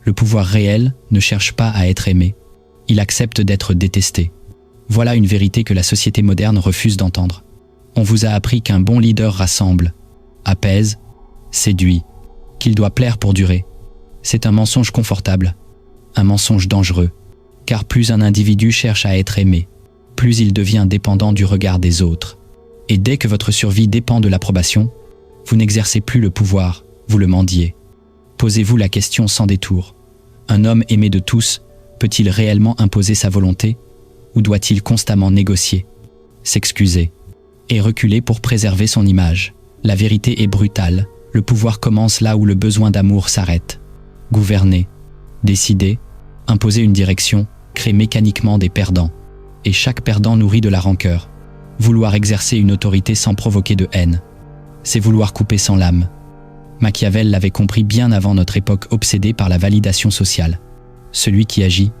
Le pouvoir réel ne cherche pas à être aimé, il accepte d'être détesté. Voilà une vérité que la société moderne refuse d'entendre. On vous a appris qu'un bon leader rassemble, apaise, séduit, qu'il doit plaire pour durer. C'est un mensonge confortable, un mensonge dangereux, car plus un individu cherche à être aimé, plus il devient dépendant du regard des autres. Et dès que votre survie dépend de l'approbation, vous n'exercez plus le pouvoir, vous le mendiez. Posez-vous la question sans détour. Un homme aimé de tous peut-il réellement imposer sa volonté ou doit-il constamment négocier, s'excuser et reculer pour préserver son image? La vérité est brutale, le pouvoir commence là où le besoin d'amour s'arrête. Gouverner, décider, imposer une direction, crée mécaniquement des perdants. Et chaque perdant nourrit de la rancœur. Vouloir exercer une autorité sans provoquer de haine, c'est vouloir couper sans lame. Machiavel l'avait compris bien avant notre époque obsédée par la validation sociale. Celui qui agit,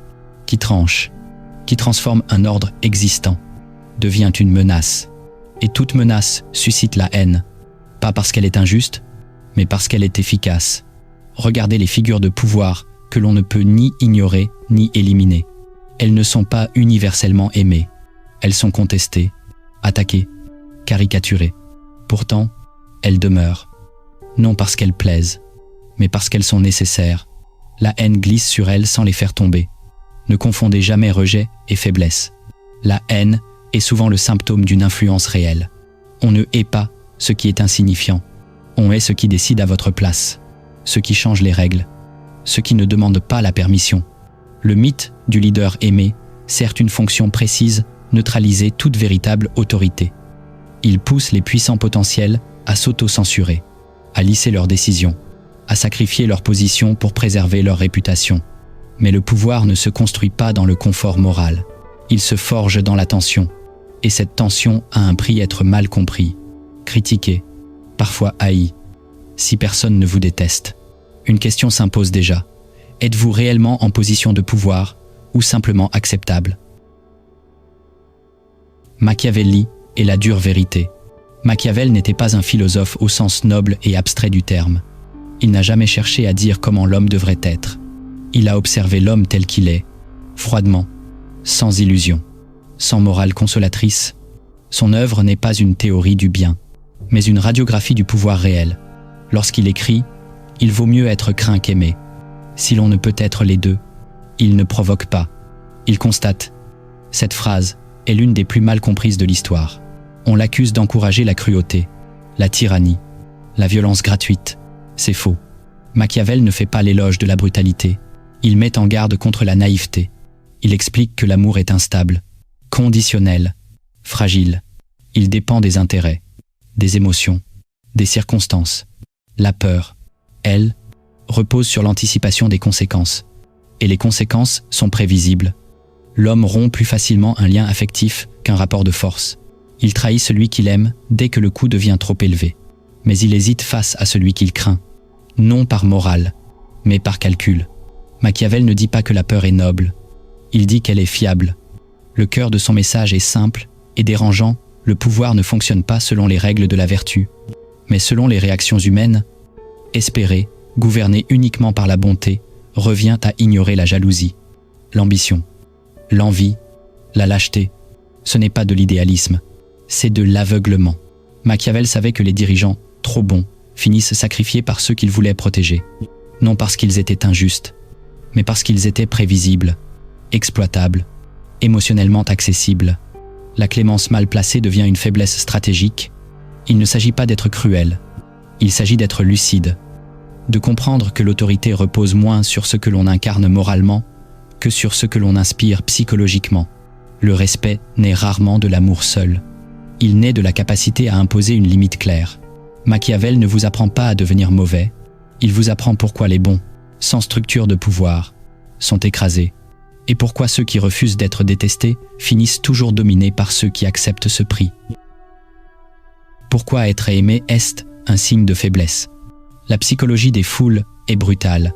qui tranche, qui transforme un ordre existant, devient une menace. Et toute menace suscite la haine, pas parce qu'elle est injuste, mais parce qu'elle est efficace. Regardez les figures de pouvoir que l'on ne peut ni ignorer ni éliminer. Elles ne sont pas universellement aimées. Elles sont contestées, attaquées, caricaturées. Pourtant, elles demeurent. Non parce qu'elles plaisent, mais parce qu'elles sont nécessaires. La haine glisse sur elles sans les faire tomber. Ne confondez jamais rejet et faiblesse. La haine est souvent le symptôme d'une influence réelle. On ne hait pas ce qui est insignifiant. On hait ce qui décide à votre place, ce qui change les règles, ce qui ne demande pas la permission. Le mythe du leader aimé sert une fonction précise, neutraliser toute véritable autorité. Il pousse les puissants potentiels à s'auto-censurer, à lisser leurs décisions, à sacrifier leur position pour préserver leur réputation. Mais le pouvoir ne se construit pas dans le confort moral. Il se forge dans la tension. Et cette tension a un prix: être mal compris, critiqué, parfois haï. Si personne ne vous déteste, une question s'impose déjà. Êtes-vous réellement en position de pouvoir ou simplement acceptable? Machiavelli est la dure vérité. Machiavel n'était pas un philosophe au sens noble et abstrait du terme. Il n'a jamais cherché à dire comment l'homme devrait être. Il a observé l'homme tel qu'il est, froidement, sans illusion, sans morale consolatrice. Son œuvre n'est pas une théorie du bien, mais une radiographie du pouvoir réel. Lorsqu'il écrit « Il vaut mieux être craint qu'aimé », si l'on ne peut être les deux, il ne provoque pas, il constate. Cette phrase est l'une des plus mal comprises de l'histoire. On l'accuse d'encourager la cruauté, la tyrannie, la violence gratuite. C'est faux. Machiavel ne fait pas l'éloge de la brutalité. Il met en garde contre la naïveté. Il explique que l'amour est instable, conditionnel, fragile. Il dépend des intérêts, des émotions, des circonstances. La peur, elle, repose sur l'anticipation des conséquences. Et les conséquences sont prévisibles. L'homme rompt plus facilement un lien affectif qu'un rapport de force. Il trahit celui qu'il aime dès que le coût devient trop élevé. Mais il hésite face à celui qu'il craint. Non par morale, mais par calcul. Machiavel ne dit pas que la peur est noble. Il dit qu'elle est fiable. Le cœur de son message est simple et dérangeant. Le pouvoir ne fonctionne pas selon les règles de la vertu, mais selon les réactions humaines. Espérer, gouverner uniquement par la bonté, revient à ignorer la jalousie, l'ambition, l'envie, la lâcheté. Ce n'est pas de l'idéalisme, c'est de l'aveuglement. Machiavel savait que les dirigeants, trop bons, finissent sacrifiés par ceux qu'ils voulaient protéger. Non parce qu'ils étaient injustes, mais parce qu'ils étaient prévisibles, exploitables, émotionnellement accessibles. La clémence mal placée devient une faiblesse stratégique. Il ne s'agit pas d'être cruel, il s'agit d'être lucide, de comprendre que l'autorité repose moins sur ce que l'on incarne moralement que sur ce que l'on inspire psychologiquement. Le respect naît rarement de l'amour seul. Il naît de la capacité à imposer une limite claire. Machiavel ne vous apprend pas à devenir mauvais, il vous apprend pourquoi les bons, sans structure de pouvoir, sont écrasés, et pourquoi ceux qui refusent d'être détestés finissent toujours dominés par ceux qui acceptent ce prix. Pourquoi être aimé est un signe de faiblesse? La psychologie des foules est brutale,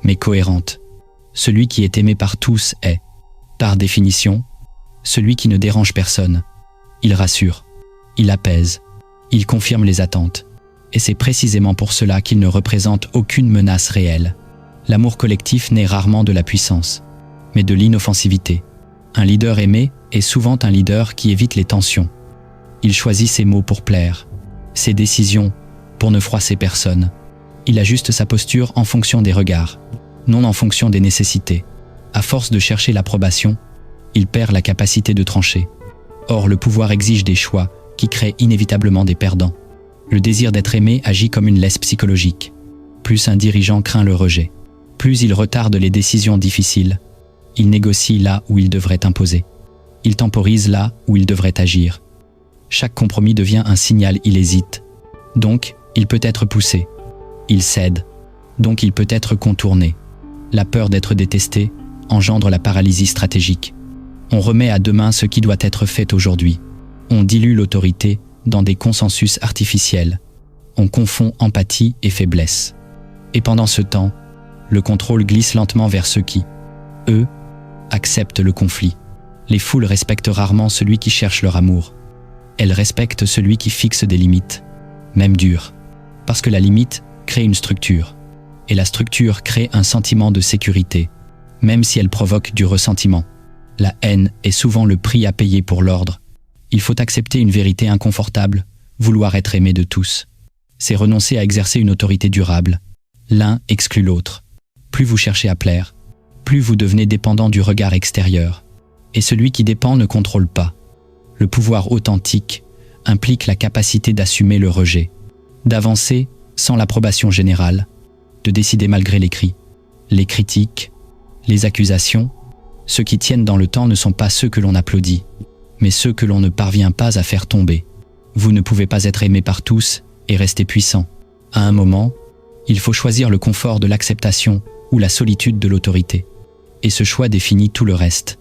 mais cohérente. Celui qui est aimé par tous est, par définition, celui qui ne dérange personne. Il rassure, il apaise, il confirme les attentes. Et c'est précisément pour cela qu'il ne représente aucune menace réelle. L'amour collectif naît rarement de la puissance, mais de l'inoffensivité. Un leader aimé est souvent un leader qui évite les tensions. Il choisit ses mots pour plaire, ses décisions pour ne froisser personne. Il ajuste sa posture en fonction des regards, non en fonction des nécessités. À force de chercher l'approbation, il perd la capacité de trancher. Or, le pouvoir exige des choix qui créent inévitablement des perdants. Le désir d'être aimé agit comme une laisse psychologique. Plus un dirigeant craint le rejet, plus il retarde les décisions difficiles. Il négocie là où il devrait imposer. Il temporise là où il devrait agir. Chaque compromis devient un signal, il hésite. Donc, il peut être poussé. Il cède. Donc, il peut être contourné. La peur d'être détesté engendre la paralysie stratégique. On remet à demain ce qui doit être fait aujourd'hui. On dilue l'autorité dans des consensus artificiels. On confond empathie et faiblesse. Et pendant ce temps, le contrôle glisse lentement vers ceux qui, eux, acceptent le conflit. Les foules respectent rarement celui qui cherche leur amour. Elles respectent celui qui fixe des limites, même dures. Parce que la limite crée une structure. Et la structure crée un sentiment de sécurité, même si elle provoque du ressentiment. La haine est souvent le prix à payer pour l'ordre. Il faut accepter une vérité inconfortable, vouloir être aimé de tous. C'est renoncer à exercer une autorité durable. L'un exclut l'autre. Plus vous cherchez à plaire, plus vous devenez dépendant du regard extérieur. Et celui qui dépend ne contrôle pas. Le pouvoir authentique implique la capacité d'assumer le rejet, d'avancer sans l'approbation générale, de décider malgré les cris, les critiques, les accusations. Ceux qui tiennent dans le temps ne sont pas ceux que l'on applaudit, mais ceux que l'on ne parvient pas à faire tomber. Vous ne pouvez pas être aimé par tous et rester puissant. À un moment, il faut choisir le confort de l'acceptation ou la solitude de l'autorité. Et ce choix définit tout le reste.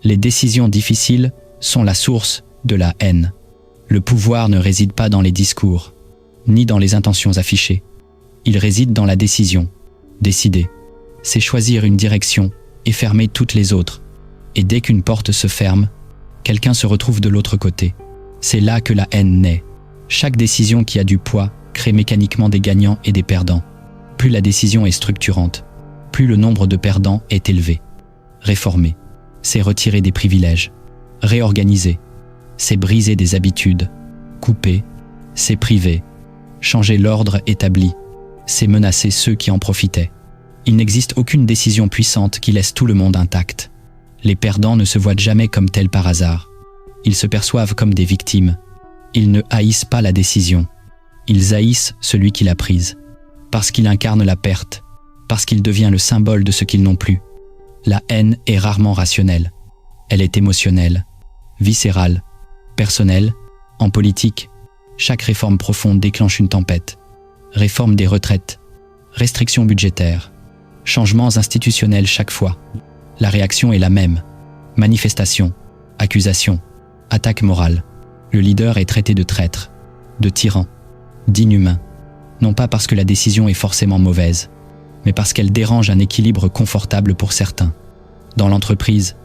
Les décisions difficiles sont la source de la haine. Le pouvoir ne réside pas dans les discours, ni dans les intentions affichées. Il réside dans la décision. Décider, c'est choisir une direction et fermer toutes les autres. Et dès qu'une porte se ferme, quelqu'un se retrouve de l'autre côté. C'est là que la haine naît. Chaque décision qui a du poids crée mécaniquement des gagnants et des perdants. Plus la décision est structurante, plus le nombre de perdants est élevé. Réformer, c'est retirer des privilèges. Réorganiser, c'est briser des habitudes. Couper, c'est priver. Changer l'ordre établi, c'est menacer ceux qui en profitaient. Il n'existe aucune décision puissante qui laisse tout le monde intact. Les perdants ne se voient jamais comme tels par hasard. Ils se perçoivent comme des victimes. Ils ne haïssent pas la décision. Ils haïssent celui qui l'a prise. Parce qu'il incarne la perte, parce qu'il devient le symbole de ce qu'ils n'ont plus. La haine est rarement rationnelle. Elle est émotionnelle, viscérale, personnelle. En politique, chaque réforme profonde déclenche une tempête. Réforme des retraites, restrictions budgétaires, changements institutionnels chaque fois. La réaction est la même. Manifestation, accusation, attaque morale. Le leader est traité de traître, de tyran, d'inhumain. Non pas parce que la décision est forcément mauvaise, mais parce qu'elle dérange un équilibre confortable pour certains. Dans l'entreprise,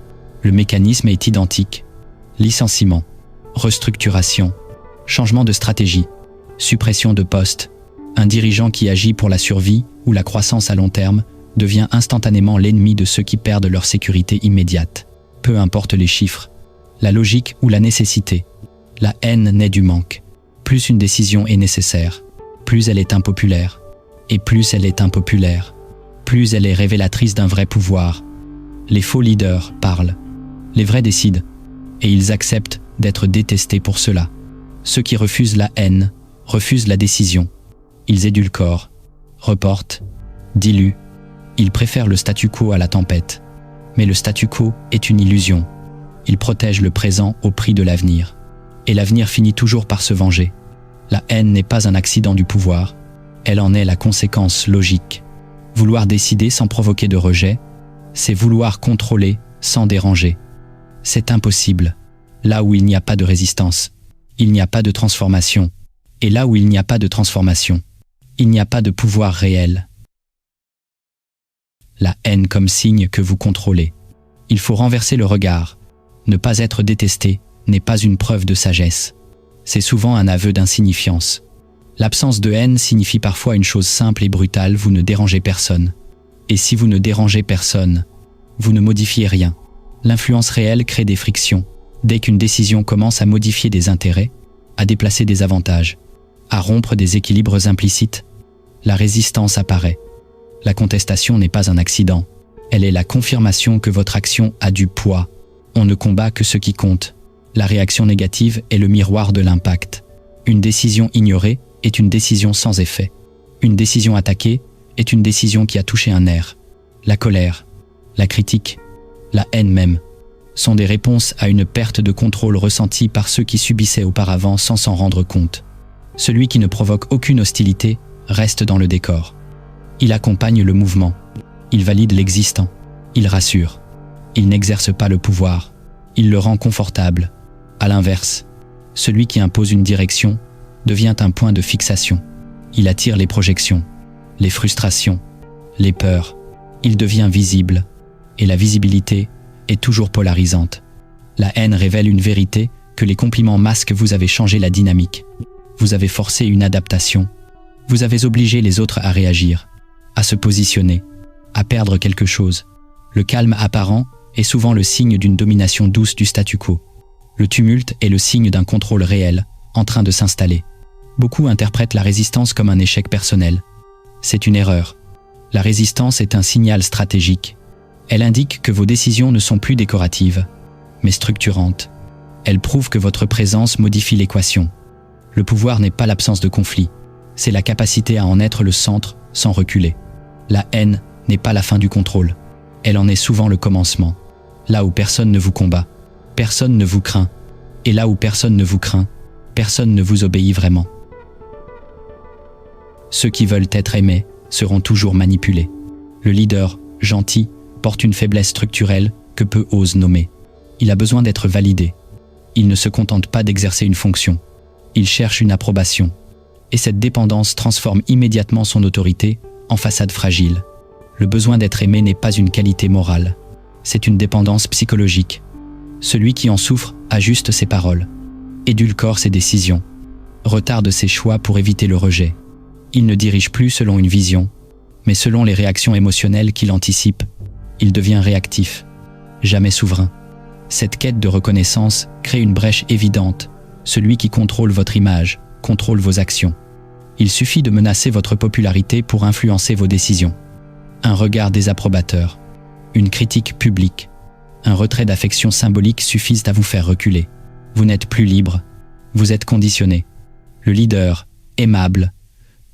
le mécanisme est identique. Licenciement, restructuration, changement de stratégie, suppression de postes. Un dirigeant qui agit pour la survie ou la croissance à long terme devient instantanément l'ennemi de ceux qui perdent leur sécurité immédiate. Peu importe les chiffres, la logique ou la nécessité, la haine naît du manque. Plus une décision est nécessaire, plus elle est impopulaire. Et plus elle est impopulaire, plus elle est révélatrice d'un vrai pouvoir. Les faux leaders parlent, les vrais décident, et ils acceptent d'être détestés pour cela. Ceux qui refusent la haine, refusent la décision. Ils édulcorent, reportent, diluent. Ils préfèrent le statu quo à la tempête. Mais le statu quo est une illusion. Il protège le présent au prix de l'avenir. Et l'avenir finit toujours par se venger. La haine n'est pas un accident du pouvoir. Elle en est la conséquence logique. Vouloir décider sans provoquer de rejet, c'est vouloir contrôler sans déranger. C'est impossible. Là où il n'y a pas de résistance, il n'y a pas de transformation. Et là où il n'y a pas de transformation, il n'y a pas de pouvoir réel. La haine comme signe que vous contrôlez. Il faut renverser le regard. Ne pas être détesté n'est pas une preuve de sagesse. C'est souvent un aveu d'insignifiance. L'absence de haine signifie parfois une chose simple et brutale, vous ne dérangez personne. Et si vous ne dérangez personne, vous ne modifiez rien. L'influence réelle crée des frictions. Dès qu'une décision commence à modifier des intérêts, à déplacer des avantages, à rompre des équilibres implicites, la résistance apparaît. La contestation n'est pas un accident. Elle est la confirmation que votre action a du poids. On ne combat que ce qui compte. La réaction négative est le miroir de l'impact. Une décision ignorée est une décision sans effet. Une décision attaquée est une décision qui a touché un nerf. La colère, la critique, la haine même, sont des réponses à une perte de contrôle ressentie par ceux qui subissaient auparavant sans s'en rendre compte. Celui qui ne provoque aucune hostilité reste dans le décor. Il accompagne le mouvement. Il valide l'existant. Il rassure. Il n'exerce pas le pouvoir. Il le rend confortable. À l'inverse, celui qui impose une direction devient un point de fixation. Il attire les projections, les frustrations, les peurs. Il devient visible. Et la visibilité est toujours polarisante. La haine révèle une vérité que les compliments masquent. Vous avez changé la dynamique. Vous avez forcé une adaptation. Vous avez obligé les autres à réagir, à se positionner, à perdre quelque chose. Le calme apparent est souvent le signe d'une domination douce du statu quo. Le tumulte est le signe d'un contrôle réel, en train de s'installer. Beaucoup interprètent la résistance comme un échec personnel. C'est une erreur. La résistance est un signal stratégique. Elle indique que vos décisions ne sont plus décoratives, mais structurantes. Elle prouve que votre présence modifie l'équation. Le pouvoir n'est pas l'absence de conflit, c'est la capacité à en être le centre sans reculer. La haine n'est pas la fin du contrôle, elle en est souvent le commencement. Là où personne ne vous combat, personne ne vous craint, et là où personne ne vous craint, personne ne vous obéit vraiment. Ceux qui veulent être aimés seront toujours manipulés. Le leader, gentil, porte une faiblesse structurelle que peu osent nommer. Il a besoin d'être validé. Il ne se contente pas d'exercer une fonction. Il cherche une approbation. Et cette dépendance transforme immédiatement son autorité en façade fragile. Le besoin d'être aimé n'est pas une qualité morale. C'est une dépendance psychologique. Celui qui en souffre ajuste ses paroles, édulcore ses décisions, retarde ses choix pour éviter le rejet. Il ne dirige plus selon une vision, mais selon les réactions émotionnelles qu'il anticipe. Il devient réactif, jamais souverain. Cette quête de reconnaissance crée une brèche évidente. Celui qui contrôle votre image contrôle vos actions. Il suffit de menacer votre popularité pour influencer vos décisions. Un regard désapprobateur, une critique publique, un retrait d'affection symbolique suffisent à vous faire reculer. Vous n'êtes plus libre, vous êtes conditionné. Le leader, aimable,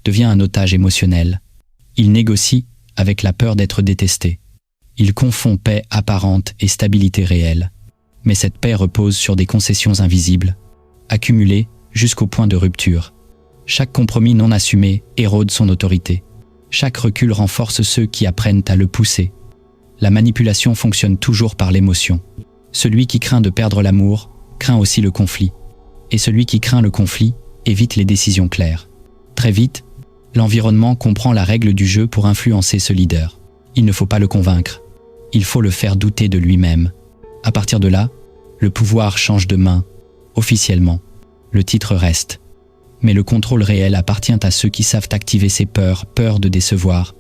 devient un otage émotionnel. Il négocie avec la peur d'être détesté. Il confond paix apparente et stabilité réelle. Mais cette paix repose sur des concessions invisibles, accumulées jusqu'au point de rupture. Chaque compromis non assumé érode son autorité. Chaque recul renforce ceux qui apprennent à le pousser. La manipulation fonctionne toujours par l'émotion. Celui qui craint de perdre l'amour craint aussi le conflit. Et celui qui craint le conflit évite les décisions claires. Très vite, l'environnement comprend la règle du jeu pour influencer ce leader. Il ne faut pas le convaincre. Il faut le faire douter de lui-même. À partir de là, le pouvoir change de main. Officiellement, le titre reste. Mais le contrôle réel appartient à ceux qui savent activer ses peurs, peur de décevoir,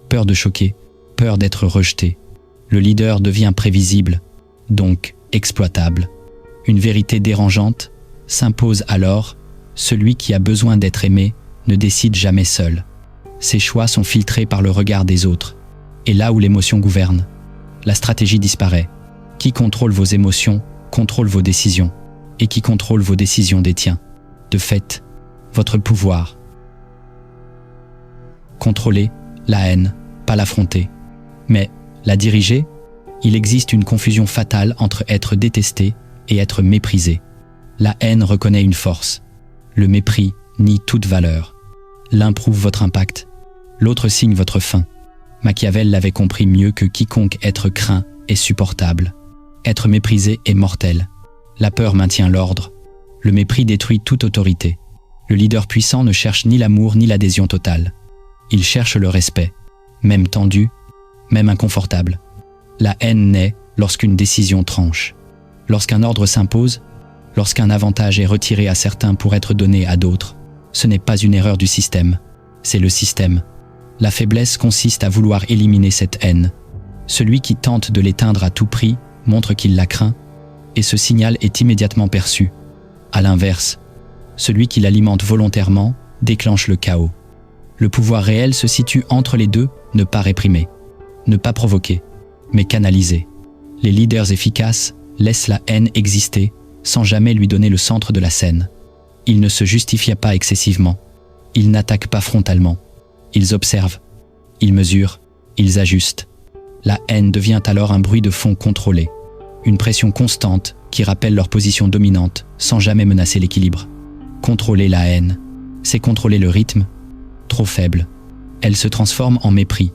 peur de choquer, peur d'être rejeté. Le leader devient prévisible, donc exploitable. Une vérité dérangeante s'impose alors. Celui qui a besoin d'être aimé ne décide jamais seul. Ses choix sont filtrés par le regard des autres. Et là où l'émotion gouverne, la stratégie disparaît. Qui contrôle vos émotions contrôle vos décisions. Et qui contrôle vos décisions détient, de fait, votre pouvoir. Contrôler la haine, pas l'affronter. Mais la diriger, il existe une confusion fatale entre être détesté et être méprisé. La haine reconnaît une force. Le mépris nie toute valeur. L'un prouve votre impact, l'autre signe votre fin. Machiavel l'avait compris mieux que quiconque. Être craint est supportable. Être méprisé est mortel. La peur maintient l'ordre. Le mépris détruit toute autorité. Le leader puissant ne cherche ni l'amour ni l'adhésion totale. Il cherche le respect, même tendu, même inconfortable. La haine naît lorsqu'une décision tranche, lorsqu'un ordre s'impose, lorsqu'un avantage est retiré à certains pour être donné à d'autres. Ce n'est pas une erreur du système, c'est le système. La faiblesse consiste à vouloir éliminer cette haine. Celui qui tente de l'éteindre à tout prix montre qu'il la craint, et ce signal est immédiatement perçu. À l'inverse, celui qui l'alimente volontairement déclenche le chaos. Le pouvoir réel se situe entre les deux, ne pas réprimer, ne pas provoquer, mais canaliser. Les leaders efficaces laissent la haine exister sans jamais lui donner le centre de la scène. Ils ne se justifient pas excessivement. Ils n'attaquent pas frontalement. Ils observent. Ils mesurent. Ils ajustent. La haine devient alors un bruit de fond contrôlé. Une pression constante qui rappelle leur position dominante sans jamais menacer l'équilibre. Contrôler la haine, c'est contrôler le rythme. Trop faible, elle se transforme en mépris.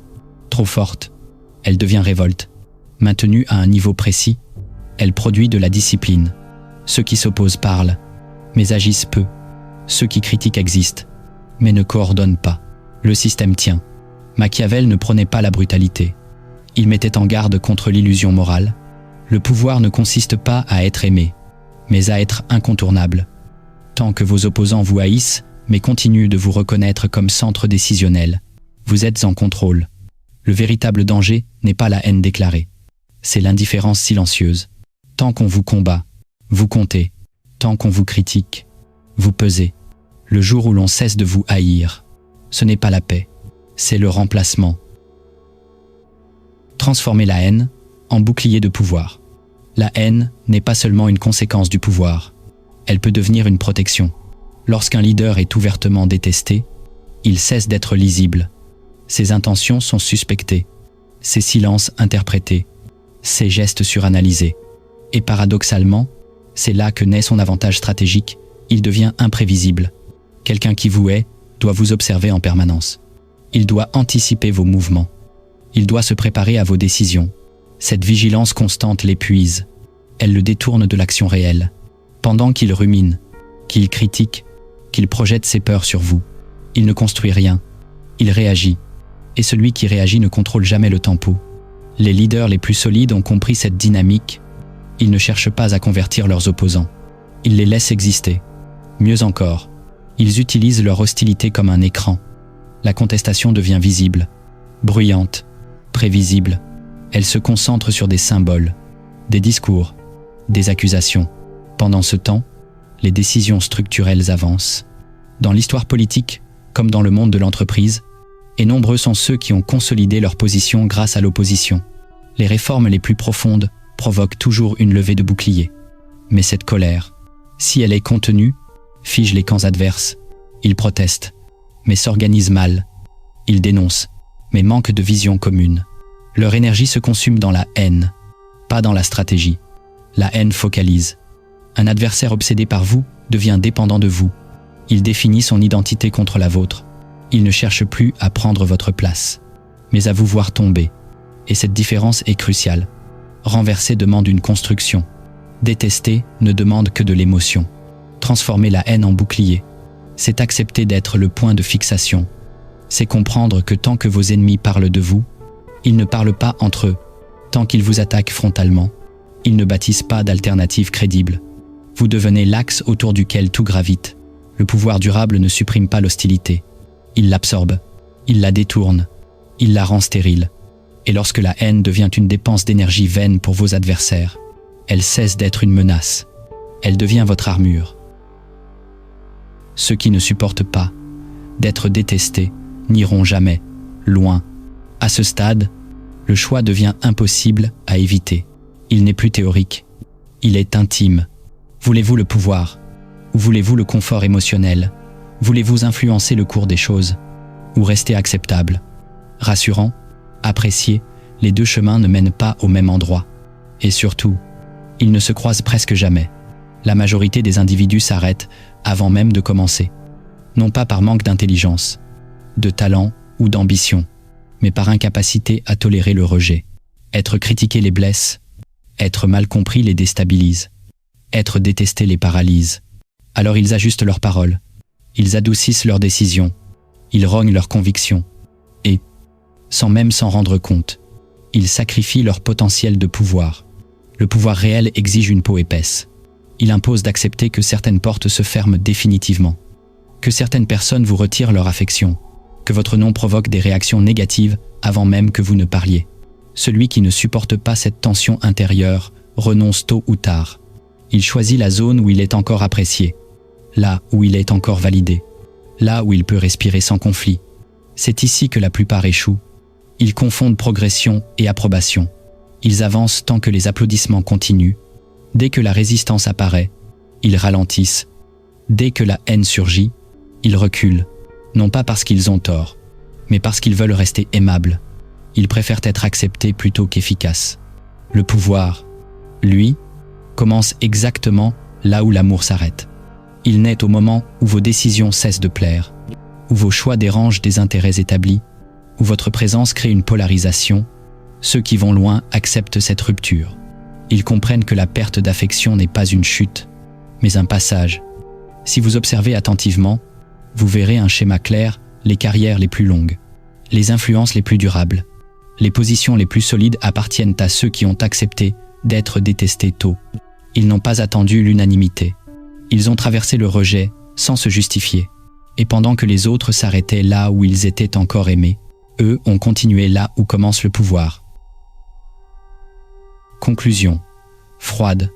Trop forte, elle devient révolte. Maintenue à un niveau précis, elle produit de la discipline. Ceux qui s'opposent parlent, mais agissent peu. Ceux qui critiquent existent, mais ne coordonnent pas. Le système tient. Machiavel ne prônait pas la brutalité. Il mettait en garde contre l'illusion morale. Le pouvoir ne consiste pas à être aimé, mais à être incontournable. Tant que vos opposants vous haïssent, mais continuent de vous reconnaître comme centre décisionnel, vous êtes en contrôle. Le véritable danger n'est pas la haine déclarée, c'est l'indifférence silencieuse. Tant qu'on vous combat, vous comptez. Tant qu'on vous critique, vous pesez. Le jour où l'on cesse de vous haïr, ce n'est pas la paix, c'est le remplacement. Transformer la haine en bouclier de pouvoir. La haine n'est pas seulement une conséquence du pouvoir, elle peut devenir une protection. Lorsqu'un leader est ouvertement détesté, il cesse d'être lisible. Ses intentions sont suspectées, ses silences interprétés, ses gestes suranalysés. Et paradoxalement, c'est là que naît son avantage stratégique, il devient imprévisible. Quelqu'un qui vous hait doit vous observer en permanence. Il doit anticiper vos mouvements. Il doit se préparer à vos décisions. Cette vigilance constante l'épuise. Elle le détourne de l'action réelle. Pendant qu'il rumine, qu'il critique, qu'il projette ses peurs sur vous, il ne construit rien. Il réagit. Et celui qui réagit ne contrôle jamais le tempo. Les leaders les plus solides ont compris cette dynamique. Ils ne cherchent pas à convertir leurs opposants. Ils les laissent exister. Mieux encore, ils utilisent leur hostilité comme un écran. La contestation devient visible, bruyante, prévisible. Elle se concentre sur des symboles, des discours, des accusations. Pendant ce temps, les décisions structurelles avancent. Dans l'histoire politique, comme dans le monde de l'entreprise, et nombreux sont ceux qui ont consolidé leur position grâce à l'opposition. Les réformes les plus profondes provoquent toujours une levée de bouclier. Mais cette colère, si elle est contenue, fige les camps adverses. Ils protestent, mais s'organisent mal. Ils dénoncent, mais manquent de vision commune. Leur énergie se consume dans la haine, pas dans la stratégie. La haine focalise. Un adversaire obsédé par vous devient dépendant de vous. Il définit son identité contre la vôtre. Il ne cherche plus à prendre votre place, mais à vous voir tomber. Et cette différence est cruciale. Renverser demande une construction. Détester ne demande que de l'émotion. Transformer la haine en bouclier, c'est accepter d'être le point de fixation. C'est comprendre que tant que vos ennemis parlent de vous, ils ne parlent pas entre eux. Tant qu'ils vous attaquent frontalement, ils ne bâtissent pas d'alternatives crédibles. Vous devenez l'axe autour duquel tout gravite. Le pouvoir durable ne supprime pas l'hostilité. Il l'absorbe, il la détourne, il la rend stérile. Et lorsque la haine devient une dépense d'énergie vaine pour vos adversaires, elle cesse d'être une menace. Elle devient votre armure. Ceux qui ne supportent pas d'être détestés n'iront jamais loin. À ce stade, le choix devient impossible à éviter. Il n'est plus théorique, il est intime. Voulez-vous le pouvoir? Ou voulez-vous le confort émotionnel? Voulez-vous influencer le cours des choses? Ou rester acceptable? Rassurant? Apprécié? Les deux chemins ne mènent pas au même endroit. Et surtout, ils ne se croisent presque jamais. La majorité des individus s'arrêtent avant même de commencer. Non pas par manque d'intelligence, de talent ou d'ambition, mais par incapacité à tolérer le rejet. Être critiqué les blesse, être mal compris les déstabilise, être détesté les paralyse. Alors ils ajustent leurs paroles, ils adoucissent leurs décisions, ils rognent leurs convictions, et, sans même s'en rendre compte, ils sacrifient leur potentiel de pouvoir. Le pouvoir réel exige une peau épaisse. Il impose d'accepter que certaines portes se ferment définitivement. que certaines personnes vous retirent leur affection, que votre nom provoque des réactions négatives avant même que vous ne parliez. Celui qui ne supporte pas cette tension intérieure renonce tôt ou tard. Il choisit la zone où il est encore apprécié, là où il est encore validé, là où il peut respirer sans conflit. C'est ici que la plupart échouent. Ils confondent progression et approbation. Ils avancent tant que les applaudissements continuent. Dès que la résistance apparaît, ils ralentissent. Dès que la haine surgit, ils reculent, non pas parce qu'ils ont tort, mais parce qu'ils veulent rester aimables. Ils préfèrent être acceptés plutôt qu'efficaces. Le pouvoir, lui, commence exactement là où l'amour s'arrête. Il naît au moment où vos décisions cessent de plaire, où vos choix dérangent des intérêts établis, où votre présence crée une polarisation. Ceux qui vont loin acceptent cette rupture. Ils comprennent que la perte d'affection n'est pas une chute, mais un passage. Si vous observez attentivement, vous verrez un schéma clair, les carrières les plus longues, les influences les plus durables, les positions les plus solides appartiennent à ceux qui ont accepté d'être détestés tôt. Ils n'ont pas attendu l'unanimité. Ils ont traversé le rejet sans se justifier. Et pendant que les autres s'arrêtaient là où ils étaient encore aimés, eux ont continué là où commence le pouvoir. Conclusion. Froide.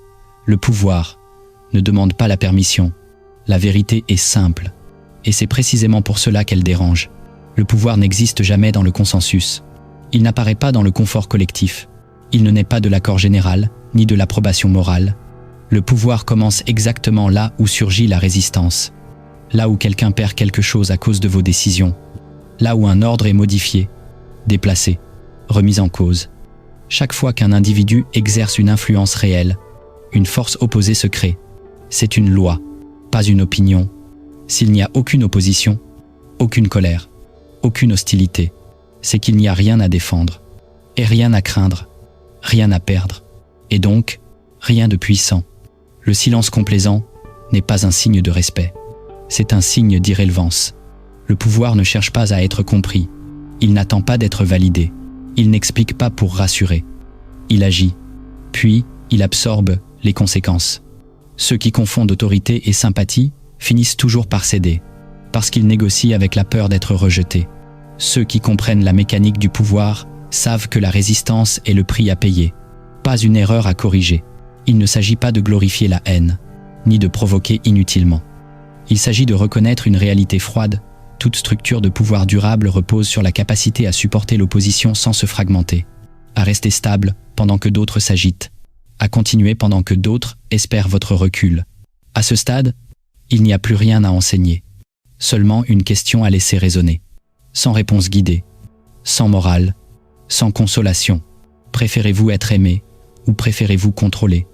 Le pouvoir ne demande pas la permission. La vérité est simple. Et c'est précisément pour cela qu'elle dérange. Le pouvoir n'existe jamais dans le consensus. Il n'apparaît pas dans le confort collectif. Il ne naît pas de l'accord général, ni de l'approbation morale. Le pouvoir commence exactement là où surgit la résistance. Là où quelqu'un perd quelque chose à cause de vos décisions. Là où un ordre est modifié, déplacé, remis en cause. Chaque fois qu'un individu exerce une influence réelle, une force opposée se crée. C'est une loi, pas une opinion. S'il n'y a aucune opposition, aucune colère, aucune hostilité, c'est qu'il n'y a rien à défendre, et rien à craindre, rien à perdre, et donc rien de puissant. Le silence complaisant n'est pas un signe de respect, c'est un signe d'irrélevance. Le pouvoir ne cherche pas à être compris, il n'attend pas d'être validé, il n'explique pas pour rassurer. Il agit, puis il absorbe les conséquences. Ceux qui confondent autorité et sympathie finissent toujours par céder, parce qu'ils négocient avec la peur d'être rejetés. Ceux qui comprennent la mécanique du pouvoir savent que la résistance est le prix à payer, pas une erreur à corriger. Il ne s'agit pas de glorifier la haine, ni de provoquer inutilement. Il s'agit de reconnaître une réalité froide. Toute structure de pouvoir durable repose sur la capacité à supporter l'opposition sans se fragmenter, à rester stable pendant que d'autres s'agitent, à continuer pendant que d'autres espèrent votre recul. À ce stade, il n'y a plus rien à enseigner, seulement une question à laisser résonner. Sans réponse guidée, sans morale, sans consolation. Préférez-vous être aimé ou préférez-vous contrôler ?